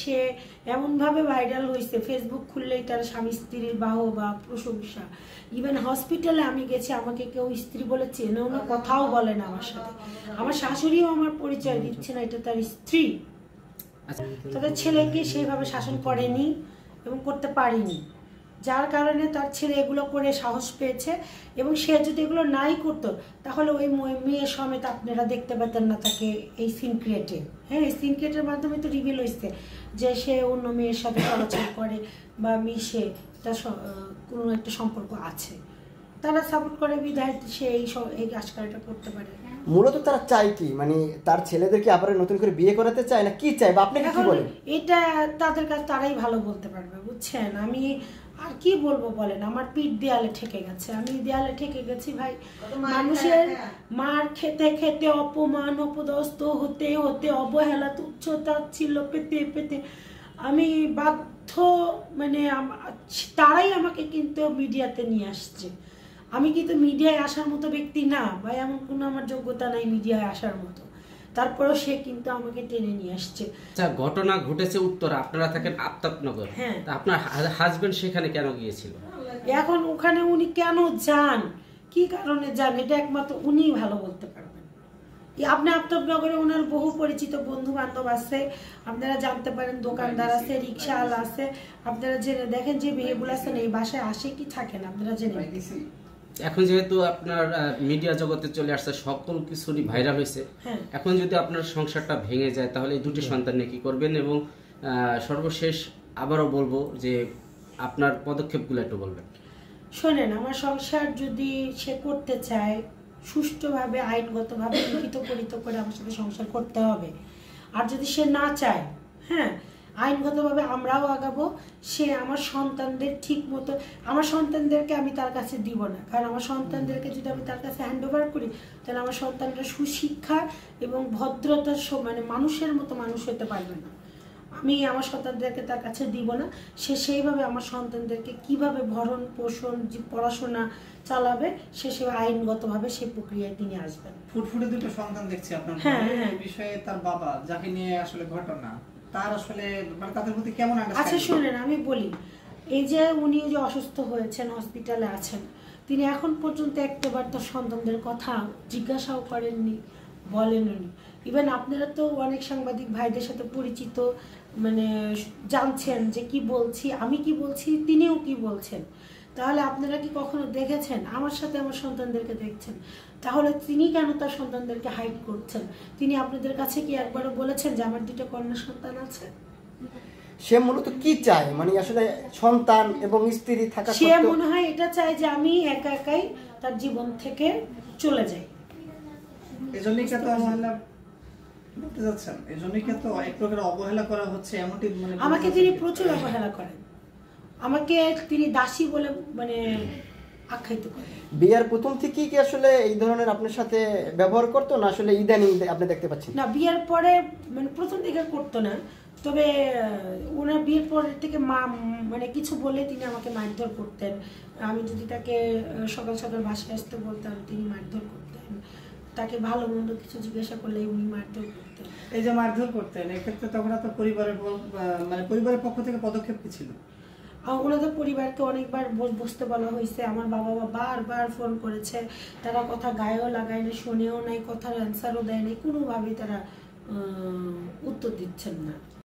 সে এমনভাবে ভাইরাল হয়েছে, ফেসবুক খুললেই তার স্বামী স্ত্রীর বাহ বা প্রশংসা। ইভেন হসপিটালে আমি গেছি, আমাকে কেউ স্ত্রী বলে চেনেও না, কথাও বলে না আমার সাথে। আমার শাশুড়িও আমার পরিচয় দিচ্ছে না এটা তার স্ত্রী। তাদের ছেলেকে সেইভাবে শাসন করেনি এবং করতে পারেনি, যার কারণে তার ছেলে এগুলো করে সাহস পেয়েছে। এবং সে যদি এগুলো নাই করতো তাহলে ওই মেয়ে সমেত আপনারা দেখতে পেতেন না তাকে এই সিন ক্রিয়েটে। হ্যাঁ, এই সিন ক্রিয়েটের মাধ্যমে তো রিভিল হয়েছে যে সে অন্য মেয়ের সাথে চলাচল করে বা মিশে, তার কোনো একটা সম্পর্ক আছে। তারা সাপোর্ট করে বিধায় সে এই আজকালটা করতে পারে। মূলত তারা চায় কি, মানে তার ছেলেদেরকে আবার নতুন করে বিয়ে করাতে চায় না কি চায়, বা আপনি কি বলেন? এটা তাদের কাছে তারাই ভালো বলতে পারবে, বুঝছেন। আমি আর কি বলবো বলেন, আমার পিঠ দেয়ালে ঠেকে গেছে, আমি দেয়ালে ঠেকে গেছি ভাই। মানুষের মার খেতে খেতে, অপমান অপদস্থ হতে হতে, অবহেলা তুচ্ছ-তাচ্ছিল্য পেতে পেতে আমি বাধ্য, মানে তারাই আমাকে কিন্তু মিডিয়াতে নিয়ে আসছে। আমি কিন্তু মিডিয়ায় আসার মতো ব্যক্তি না বা এমন কোনো আমার যোগ্যতা নাই মিডিয়ায় আসার মতো, তারপরেও সে কিন্তু আমাকে টেনে নিয়ে আসছে। আচ্ছা, ঘটনা ঘটেছে উত্তরা, আপনারা থাকেন আফতাবনগর। হ্যাঁ, আপনার হাজবেন্ড সেখানে কেন গিয়েছিল? এখন ওখানে উনি কেন যান, কি কারণে যান, এটা একমাত্র উনিই ভালো বলতে পারবেন। আপনি আফতাবনগরে ওনার বহু পরিচিত বন্ধু বান্ধব আছে, আপনারা জানতে পারেন, দোকানদার আছে, রিক্সাওয়ালা আছে, আপনারা জেনে দেখেন যে মেয়েগুলো আছেন এই বাসায় আসে কি থাকেন, আপনারা জেনে। এখন যেহেতু আপনার মিডিয়া জগতে চলে আসছে, সকল কিছুরই ভাইরাল হয়েছে, এখন যদি আপনার সংসারটা ভেঙে যায় তাহলে এই দুটি সন্তান নিয়ে কি করবেন? এবং সর্বশেষ আবারও বলবো যে আপনার পদক্ষেপগুলো একটু বলবেন। শোনেন, আমার সংসার যদি সে করতে চায় সুষ্ঠুভাবে, আইনগতভাবে লিখিত পরিত করে আমার সাথে সংসার করতে হবে। আর যদি সে না চায়, হ্যাঁ, আইনগতভাবে আমরাও আগাবো। সে আমার সন্তানদের ঠিক মতো, আমার সন্তানদেরকে আমি তার কাছে দিব না, কারণ আমার সন্তানদেরকে যদি আমি তার কাছে হ্যান্ড ওভার করি তাহলে আমার সন্তানরা সুশিক্ষা এবং ভদ্রতার মানে মানুষের মতো মানুষ হতে পারবে না। আমি আমার সন্তানদেরকে তার কাছে দিব না। সে সেইভাবে আমার সন্তানদেরকে কিভাবে ভরণ পোষণ, পড়াশোনা চালাবে, সে আইনগতভাবে সেই প্রক্রিয়ায় তিনি আসবেন। ফুটফুটে দুটো সন্তান দেখছি আপনার, এই বিষয়ে তার বাবা যাকে নিয়ে আসলে ঘটনা, তার আসলে মানে তাদের প্রতি কেমন আন্ডারস্ট্যান্ডিং? আচ্ছা শুনেন, আমি বলি, এই যে উনি যে অসুস্থ হয়েছেন, হসপিটালে আছেন, তিনি এখন পর্যন্ত একটাবার তার সন্তানদের কথা জিজ্ঞাসাও করেননি, বলেননি। ইভেন আপনারা তো অনেক সাংবাদিক ভাইদের সাথে পরিচিত, মানে জানছেন যে কি বলছি, আমি কি বলছি, তিনিও কি বলছেন। তাহলে আপনারা কি কখনো দেখেছেন? আমার সাথে আমার সন্তানদেরকে দেখছেন, তাহলে তিনি কেন তার সন্তানদেরকে হাইড করছেন? তিনি আপনাদের কাছে কি একবারও বলেছেন যে আমার দুটো কন্যা সন্তান আছে? সে মূলত কি চায়, মানে আসলে সন্তান এবং স্ত্রী থাকা, সে মনে হয় এটা চায় যে আমি একা একাই তার জীবন থেকে চলে যাই। এজন্যই তো অবহেলা করতে যাচ্ছেন, এজন্যই তো এক প্রকার অবহেলা করা হচ্ছে এমনটি মানে আমাকে তিনি প্রচুর অবহেলা করেন, আমাকে তিনি দাসী বলে মানে আখ্যায়িত করেন। বিয়ের প্রথম থেকেই কি আসলে এই ধরনের আপনার সাথে ব্যবহার করতো, না আসলে ইদানিং আপনি দেখতে পাচ্ছেন? না, বিয়ের পরে মানে প্রথম দিকে করতো না, তবে ওনার বিয়ের পরের থেকে মা মানে কিছু বলে তিনি আমাকে মারধর করতেন। আমি যদি তাকে সকাল সকাল বাসায় আসতে বলতাম তিনি মারধর করতেন, তাকে ভালো মন্দ কিছু জিজ্ঞাসা করলে উনি মারধর করতেন। এই যে মারধর করতেন, এক্ষেত্রে তখন তো পরিবারের মানে পরিবারের পক্ষ থেকে পদক্ষেপ কি ছিল? ওনাদের পরিবারকে অনেকবার বসতে বলা হয়েছে, আমার বাবা বারবার ফোন করেছে, তারা কথা গায়েও লাগায় না, শোনেও নাই, কথার অ্যান্সারও দেয় নাই, কোনোভাবেই তারা উত্তর দিচ্ছেন না।